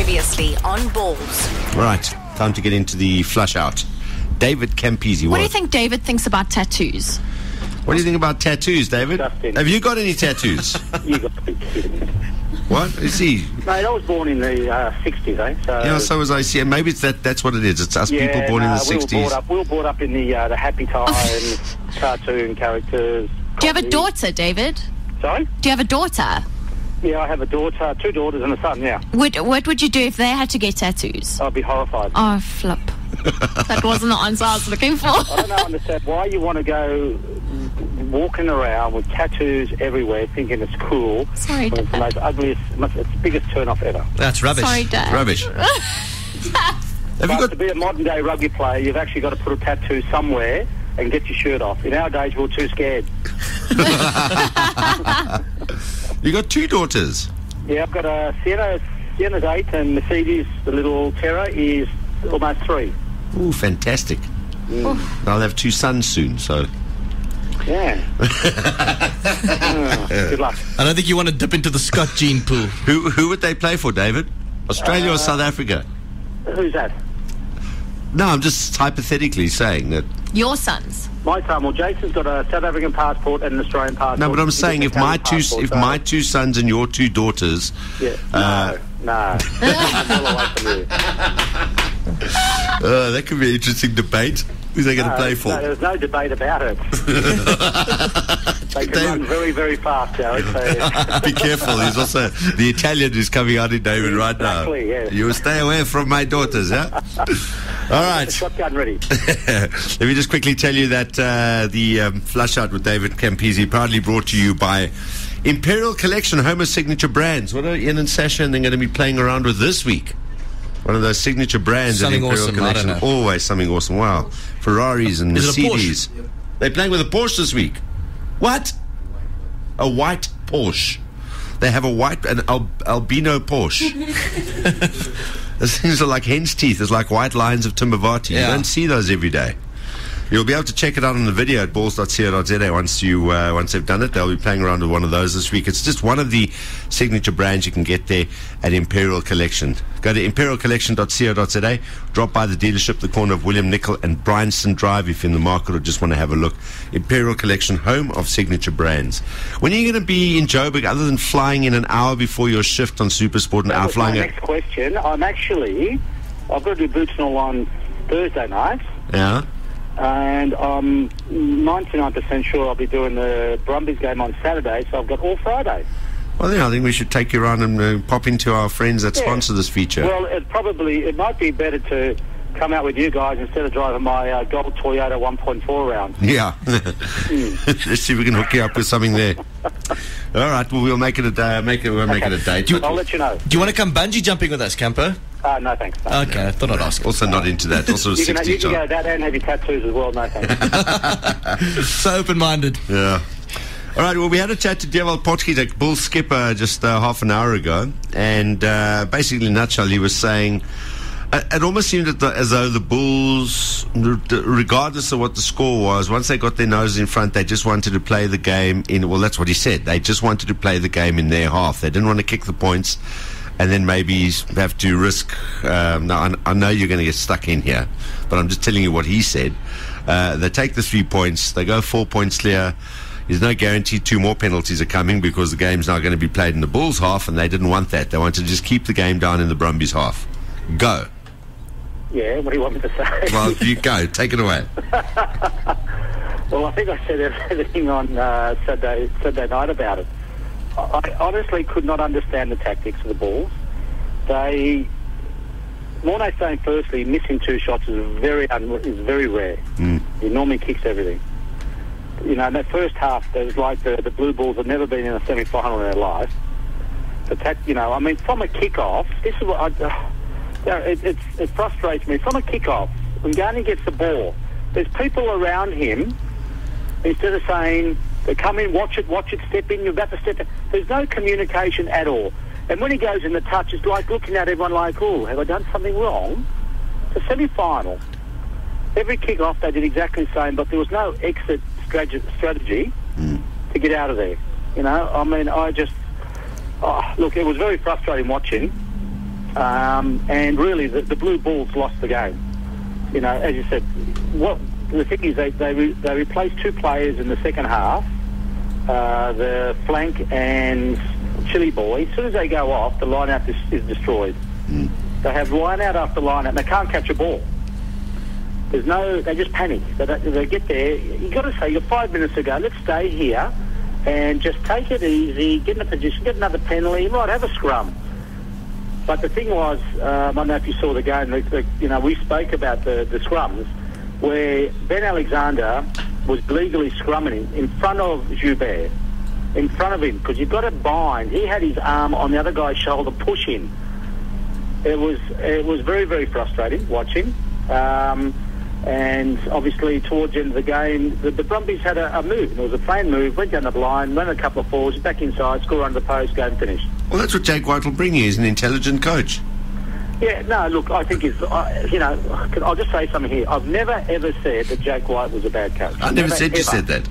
Previously on Balls. Right, time to get into the flush out. David Campese. What do you think David thinks about tattoos? What do you think about tattoos, David? Justin. Have you got any tattoos? You got to be kidding me. What? Is he? Mate, I was born in the 60s, eh? So, Yeah, so was I. See, and maybe it's that's what it is. It's us people born in the 60s. We were brought up in the Happy Time, cartoon characters. Do you have a comedy. daughter, David? Sorry? Do you have a daughter? Yeah, I have a daughter, 2 daughters and a son, yeah. What would you do if they had to get tattoos? I'd be horrified. Oh, flip. That wasn't the answer I was looking for. I don't understand why you want to go walking around with tattoos everywhere thinking it's cool. Sorry, It's the most ugliest, it's the biggest turn-off ever. That's rubbish. Sorry, Dad. Rubbish. Have you But got? to be a modern-day rugby player, you've actually got to put a tattoo somewhere and get your shirt off. In our days, we were too scared. You got 2 daughters. Yeah, I've got a Sienna's 8, and Mercedes, the little terror, is almost 3. Ooh, fantastic. I'll have 2 sons soon, so. Yeah. Good luck. I don't think you want to dip into the Scott gene pool. Who would they play for, David? Australia or South Africa? Who's that? No, I'm just hypothetically saying that. Your sons. My son. Well, Jason's got a South African passport and an Australian passport. No, but I'm saying if my two Italian sons and your 2 daughters. Yeah. No. I'm well away from you. That could be an interesting debate. Who's they going to play for? No, there's no debate about it. They can run very, very fast, Alex. So. Be careful. There's also the Italian who's coming out in David right now. Exactly, yeah. You will stay away from my daughters, yeah? All right. Shotgun ready. Let me just quickly tell you that the Flush Out with David Campese proudly brought to you by Imperial Collection, home of signature brands. What are Ian and Sasha and they're going to be playing around with this week? One of those signature brands Something at Imperial awesome, I don't Collection. know. Always something awesome. Wow. Ferraris and Is it a Mercedes. They're playing with a Porsche this week. What? A white Porsche. They have an albino Porsche. Those things are like hen's teeth. It's like white lines of Timbavati. Yeah. You don't see those every day. You'll be able to check it out on the video at balls.co.za once they've done it. They'll be playing around with one of those this week. It's just one of the signature brands you can get there at Imperial Collection. Go to imperialcollection.co.za. Drop by the dealership, the corner of William Nicol and Bryanston Drive if you're in the market or just want to have a look. Imperial Collection, home of signature brands. When are you going to be in Joburg other than flying in an hour before your shift on Supersport and That was flying my next question. I've got to do boots and all on Thursday night. Yeah. And I'm 99% sure I'll be doing the Brumbies game on Saturday, so I've got all Friday. Well, yeah, I think we should take you around and pop into our friends that sponsor this feature. Well, it might be better to come out with you guys instead of driving my gold Toyota 1.4 around. Yeah. Let's see if we can hook you up with something there. All right, well, we'll make it a day. We'll make it a date. I'll let you know. Do you want to come bungee jumping with us, Campo? No, thanks. No. Okay, I thought I'd ask. Also not into that. Also You can 60 go that and have your tattoos as well. No, thanks. So open-minded. Yeah. All right, well, we had a chat to Deval Potki, the Bull skipper, just half an hour ago. And basically, in a nutshell, he was saying it almost seemed as though the Bulls, regardless of what the score was, once they got their noses in front, they just wanted to play the game in, well, that's what he said. They just wanted to play the game in their half. They didn't want to kick the points and then maybe have to risk. Now, I know you're going to get stuck in here, but I'm just telling you what he said. They take the 3 points. They go 4 points clear. There's no guarantee 2 more penalties are coming because the game's now going to be played in the Bulls' half, and they didn't want that. They wanted to just keep the game down in the Brumbies' half. Go. Yeah, what do you want me to say? Well, you go. Take it away. Well, I think I said everything on Saturday night about it. I honestly could not understand the tactics of the Bulls. Mornay saying firstly, missing 2 shots is very rare. He normally kicks everything. You know, in that first half, there was like the Blue Bulls had never been in a semi-final in their life. But from a kick-off, this is what it frustrates me. From a kick-off, when Garney gets the ball, there's people around him. Instead of saying, come in, watch it, step in, you're about to step in. There's no communication at all. And when he goes in the touch, it's like looking at everyone like, oh, have I done something wrong? It's a semi-final. Every kick-off, they did exactly the same, but there was no exit strategy to get out of there. You know, I mean, look, it was very frustrating watching. And really, the Blue Bulls lost the game. You know, as you said, what the thing is, they replaced 2 players in the second half, the flank and Chili Boy. As soon as they go off, the line-out is destroyed. They have line-out after line-out, and they can't catch a ball. There's no, they just panic. They get there. You've got to say, you've got 5 minutes to go. Let's stay here and just take it easy, get in a position, get another penalty, right, have a scrum. But the thing was, I don't know if you saw the game, you know, we spoke about the scrums, where Ben Alexander was legally scrumming in front of Joubert, in front of him, because you've got to bind. He had his arm on the other guy's shoulder, push him. It was very, very frustrating watching. And obviously towards the end of the game, the Brumbies had a move. It was a planned move, went down the line, ran a couple of forwards, back inside, score under the post, game finished. Well, that's what Jake White will bring you. He's an intelligent coach. Yeah, no, look, I think it's, you know, I'll just say something here. I've never, ever said that Jake White was a bad coach. I never said you ever said that.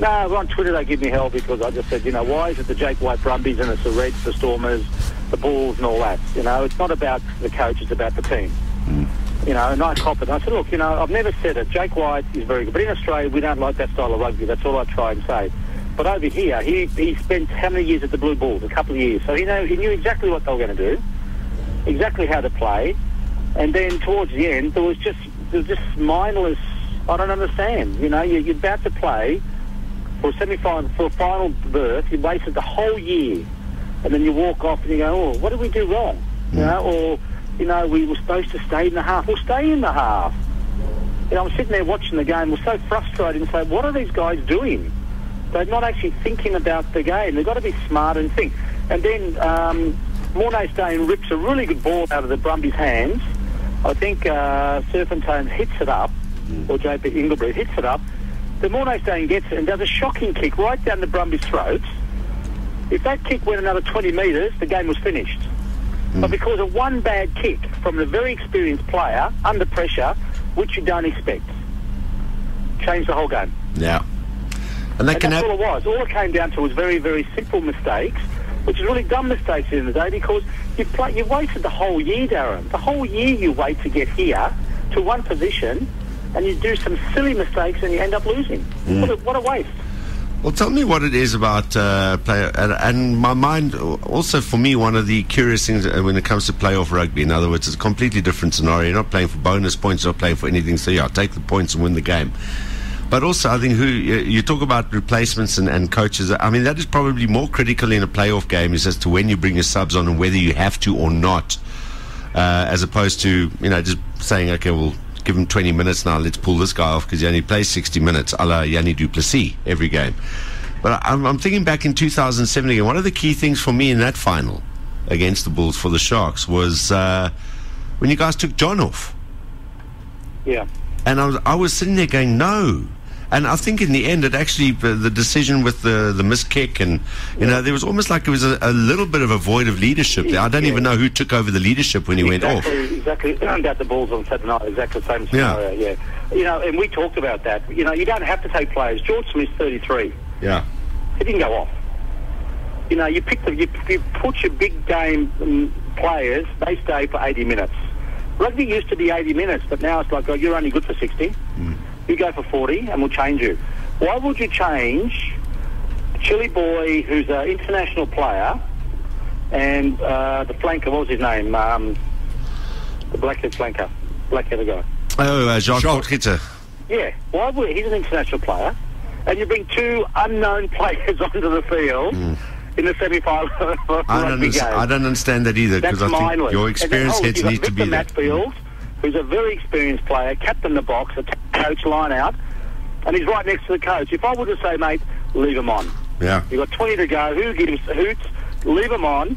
No, on Twitter they give me hell because I just said, you know, why is it the Jake White Brumbies and it's the Reds, the Stormers, the Bulls and all that? You know, it's not about the coach, it's about the team. You know, and I cop it. I said, look, you know, I've never said it. Jake White is very good. But in Australia, we don't like that style of rugby. That's all I try and say. But over here, he spent how many years at the Blue Bulls? A couple of years. So he knew exactly what they were going to do, exactly how to play. And then towards the end, there was just mindless, I don't understand. You know, you're about to play for a semi-final, for a final berth. You wasted the whole year. And then you walk off and you go, oh, what did we do wrong? You know, or... You know, we were supposed to stay in the half. We'll stay in the half. You know, I'm sitting there watching the game. We're so frustrated and say, what are these guys doing? They're not actually thinking about the game. They've got to be smart and think. And then Mornay Stain rips a really good ball out of the Brumbies' hands. I think Serpentine hits it up, or JP Inglebury hits it up. The Mornay Stain gets it and does a shocking kick right down the Brumbies' throats. If that kick went another 20 metres, the game was finished. But because of one bad kick from a very experienced player under pressure, which you don't expect, changed the whole game. Yeah. And that's all it was. All it came down to was very, very simple mistakes, which is really dumb mistakes at the end of the day because you wasted the whole year, Darren. The whole year you wait to get here to one position and you do some silly mistakes and you end up losing. What a waste. Well, tell me what it is about player, and my mind, also for me, one of the curious things when it comes to playoff rugby, in other words, it's a completely different scenario. You're not playing for bonus points, you're not playing for anything, so yeah, take the points and win the game. But also, I think you talk about replacements and coaches. I mean, that is probably more critical in a playoff game is as to when you bring your subs on and whether you have to or not, as opposed to, you know, just saying, okay, well, give him 20 minutes now, let's pull this guy off because he only plays 60 minutes, a la Yanni Duplessis every game. But I'm thinking back in 2007 again, one of the key things for me in that final against the Bulls for the Sharks was when you guys took John off. Yeah. And I was sitting there going, no. And I think in the end, it actually, the decision with the missed kick and, you know, there was almost like it was a little bit of a void of leadership there. I don't even know who took over the leadership when he went off. Exactly. About the Bulls on Saturday night, exactly the same scenario, yeah. You know, and we talked about that. You know, you don't have to take players. George Smith's 33. Yeah. He didn't go off. You know, you put your big game players, they stay for 80 minutes. Rugby used to be 80 minutes, but now it's like, oh, you're only good for 60. You go for 40 and we'll change you. Why would you change Chili Boy, who's an international player, and the flanker, what was his name? The black-headed flanker, black-headed guy. Oh, Jacques Potgieter. Yeah, why would he's an international player, and you bring 2 unknown players onto the field in the semi-final for a rugby game. I don't understand that either because I think your experience heads need to be there. Matfield, who's a very experienced player, captain the box, a coach line out, and he's right next to the coach. If I were to say, mate, leave him on. Yeah. You've got 20 to go. Who gives a hoot? Leave him on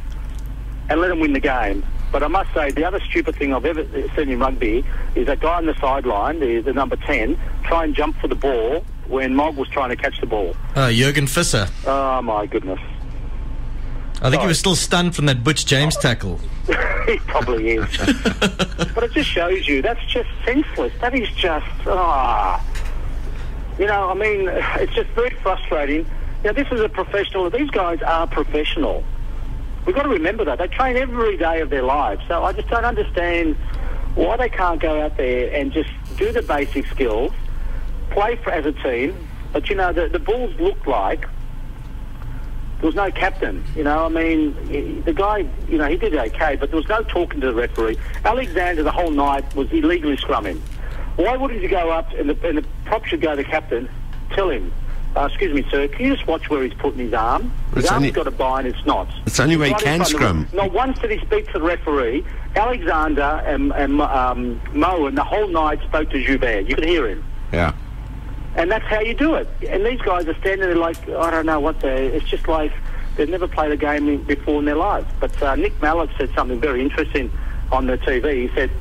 and let him win the game. But I must say, the other stupid thing I've ever seen in rugby is that guy on the sideline, the number 10, try and jump for the ball when Mogg was trying to catch the ball. Jürgen Visser. Oh, my goodness. I think he was still stunned from that Butch James tackle. He probably is. But it just shows you, that's just senseless. That is just, you know, I mean, it's just very frustrating. You know, this is a professional. These guys are professional. we've got to remember that. They train every day of their lives. So I just don't understand why they can't go out there and just do the basic skills, play as a team. But, you know, the Bulls looked like there was no captain. You know, I mean, the guy, you know, he did okay, but there was no talking to the referee. Alexander the whole night was illegally scrumming. Why wouldn't you go up and the prop should go to the captain, tell him, excuse me, sir, can you just watch where he's putting his arm? His arm's got a bind, it's not. It's the only way he can scrum. Not once did he speak to the referee. Alexander and Mo and the whole night spoke to Joubert. You could hear him. Yeah. And that's how you do it. And these guys are standing there like, I don't know what it's just like they've never played a game before in their lives. But Nick Mallett said something very interesting on the TV. He said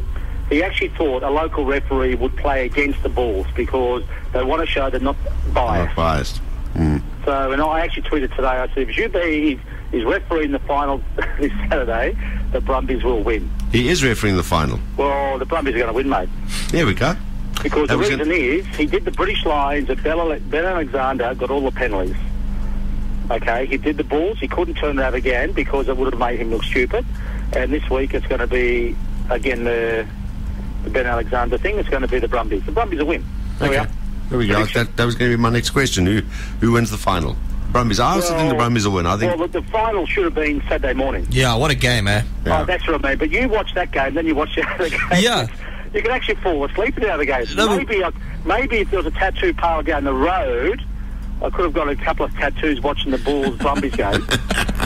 he actually thought a local referee would play against the Bulls because they want to show they're not biased. Not biased. Mm. So, and I actually tweeted today, I said, if Joubert is refereeing the final this Saturday, the Brumbies will win. He is refereeing the final. Well, the Brumbies are going to win, mate. There we go. Because the reason is, he did the British Lions at Ben Alexander, got all the penalties. Okay, he did the Bulls, he couldn't turn that again because it would have made him look stupid. And this week it's going to be, again, the Ben Alexander thing, it's going to be the Brumbies. The Brumbies will win. There we are. There we go. That was going to be my next question. Who wins the final? Brumbies. I also think the Brumbies will win. I think. Well, the final should have been Saturday morning. Yeah, what a game, eh? Yeah. Oh, that's what I mean. But you watch that game, then you watch the other game. Yeah. You can actually fall asleep in the other game. No, maybe if there was a tattoo parlour down the road, I could have got a couple of tattoos watching the Bulls-Brumbies game.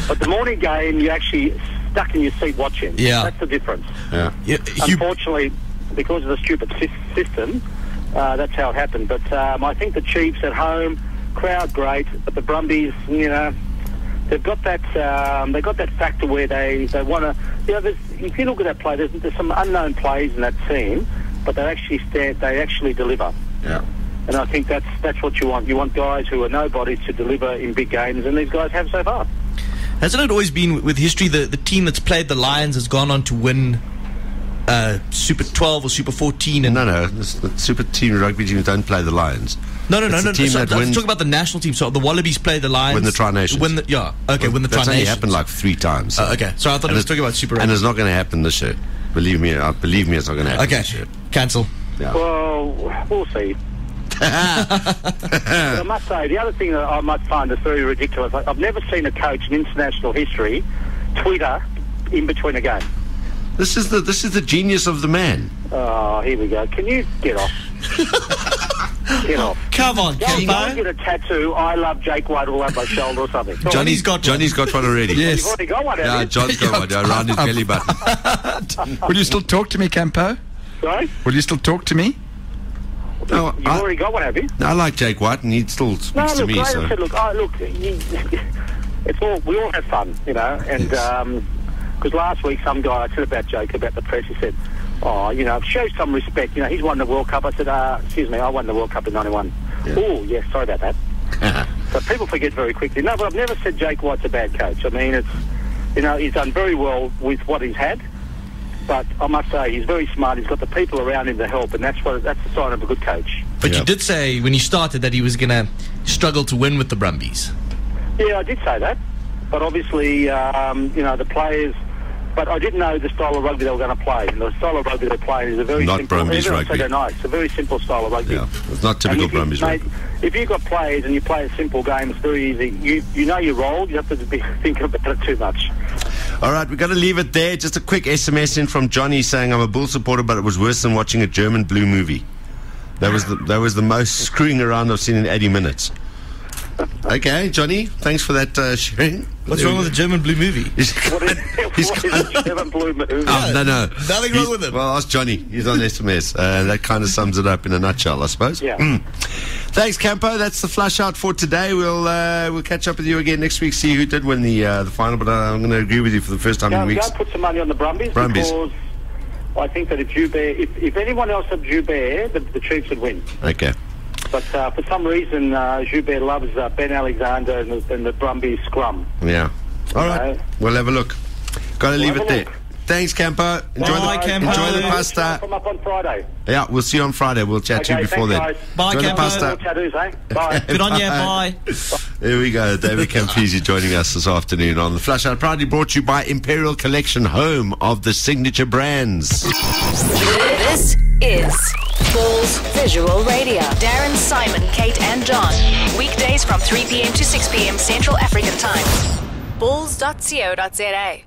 But the morning game, you're actually stuck in your seat watching. Yeah. That's the difference. Yeah. Unfortunately, because of the stupid system, that's how it happened. But I think the Chiefs at home, crowd great, but the Brumbies, you know, they've got that factor where they want to, you know, if you look at that play, there's some unknown plays in that team, but they actually deliver. Yeah. And I think that's what you want. You want guys who are nobodies to deliver in big games, and these guys have so far. Hasn't it always been with history the team that's played the Lions has gone on to win Super 12 or Super 14? And No. The Super team rugby teams don't play the Lions. No. Team So, that let's wins, talk about the national team. So the Wallabies play the Lions. win the Tri-Nations. Win the Tri-Nations. That's only happened like 3 times. So. Okay, so I thought it was talking about Super Rugby. And it's not going to happen this year. Believe me, it's not going to happen this year. Cancel. Yeah. Well, we'll see. But I must say, the other thing that I might find is very ridiculous, I've never seen a coach in international history Twitter in between a game. This is the genius of the man. Oh, here we go. Can you get off? Get off. Come on, Go and Campo. get a tattoo, I love Jake White all over my shoulder or something. Johnny's got one already. Yes. You've already got one, Yeah, haven't you? John's got one around his belly button. Will you still talk to me, Campo? Sorry? Will you still talk to me? No, You've already got one, have you? I like Jake White, and he still speaks to me. I So. said, we all have fun, you know, and because last week some guy, I said about Jake, about the press, he said, oh, you know, show some respect, you know, he's won the World Cup. I said, excuse me, I won the World Cup in 91. Yeah. Oh, yes, sorry about that. So people forget very quickly. No, but I've never said Jake White's a bad coach. I mean, it's, you know, he's done very well with what he's had. But I must say, he's very smart. He's got the people around him to help, and that's the sign of a good coach. But you did say when he started that he was going to struggle to win with the Brumbies. Yeah, I did say that. But obviously, you know, the players... But I didn't know the style of rugby they were going to play. And the style of rugby they're playing is a very Not simple... Brumbies rugby. Saturday night, it's a very simple style of rugby. Yeah, it's not typical And Brumbies rugby. If you've got players and you play a simple game, it's very easy. You know your role. You have to be thinking about it too much. All right, we've got to leave it there. Just a quick SMS in from Johnny saying, I'm a Bull supporter, but it was worse than watching a German Blue movie. That was the most screwing around I've seen in 80 minutes. Okay, Johnny, thanks for that sharing. What's wrong with the German Blue movie? What is a German Blue movie? Oh, no. Nothing wrong with it. Well, ask Johnny. He's on SMS. That kind of sums it up in a nutshell, I suppose. Yeah. Thanks, Campo. That's the flush out for today. We'll catch up with you again next week, see who did win the final. But I'm going to agree with you for the first time in weeks. Go put some money on the Brumbies. Because I think that if anyone else had Joubert, the Chiefs would win. Okay. But for some reason, Joubert loves Ben Alexander and the Brumbies scrum. Yeah. All right. We'll have a look. Got to leave it there. Thanks, Campo. Enjoy the pasta. Come up on Friday. Yeah, we'll see you on Friday. We'll chat to you before then. Guys. Bye, Enjoy the Campo. pasta. Tattoos, eh? Bye. Good on you. Bye. There we go. David Campese joining us this afternoon on The Flush Out. Proudly brought to you by Imperial Collection, home of the signature brands. This is Balls Visual Radio. Darren, Simon, Kate, and John. Weekdays from 3 p.m. to 6 p.m. Central African Time. Balls.co.za.